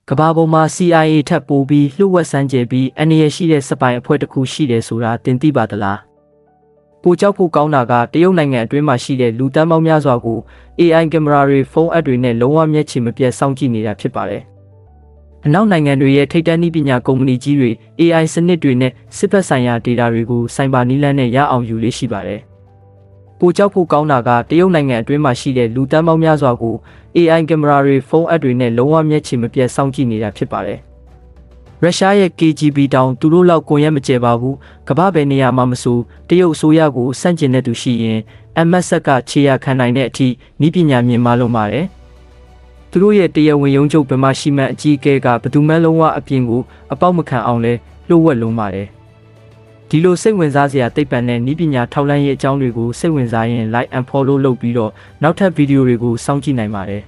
ကဘာပေါ်မှာ CIA ထပ်ပိုးပြီးလှုပ်ဝက်စမ်းကြဲပြီးအနေရရှိတဲ့စပိုင်အဖွဲ့တစ်ခုရှိတယ်ဆိုတာတင်သိပါသလားပိုကြောက်ဖို့ကောင်းတာကတရုတ်နိုင်ငံအတွင်းမှာရှိတဲ့လူတန်းပေါင်းများစွာကို AI ကင်မရာတွေဖုန်းအပ်တွေနဲ့လုံးဝမျက်ခြေမပြတ်စောင့်ကြည့်နေတာဖြစ်ပါတယ်အနောက်နိုင်ငံတွေရဲ့ထိပ်တန်းနည်းပညာကုမ္ပဏီကြီးတွေ AI စနစ်တွေနဲ့စစ်ဘက်ဆိုင်ရာ data တွေကိုစိုင်ဘာနည်းလမ်းနဲ့ရအောင်ယူလေးရှိပါတယ်ပိုကြောက်ဖို့ကောင်းတာကတရုတ်နိုင်ငံအတွင်းမှာရှိတဲ့လူတန်းပေါင်းများစွာကို AI ကင်မရာတွေဖုန်းအပ်တွေနဲ့လုံးဝမျက်ခြေမပြတ်စောင့်ကြည့်နေတာဖြစ်ပါတယ်ရုရှားရဲ့ KGB တောင်သူတို့လောက်ကိုရက်မကျဲပါဘူးကမ္ဘာဘယ်နေရာမှာမဆိုတရုတ်အစိုးရကိုစန့်ကျင်တဲ့သူရှိရင် MS ကခြေရခံနိုင်တဲ့အထိနည်းပညာမြင့်မားလွန်ပါတယ်သူတို့ရဲ့တရားဝင်ရုံးချုပ်ဗမာရှိမှန်အကြီးအကဲကဘယ်သူမှလုံးဝအပြင်ကိုအပေါက်မခံအောင်လဲလှုပ်ဝက်လုံးပါတယ်ဒီလိုစိတ်ဝင်စားစရာသိပ္ပံနဲ့နည်းပညာထောက်လှမ်းရေးအကြောင်းတွေကိုစိတ်ဝင်စားရင် like and follow လုပ်ပြီးတော့နောက်ထပ်ဗီဒီယိုတွေကိုစောင့်ကြည့်နိုင်ပါတယ်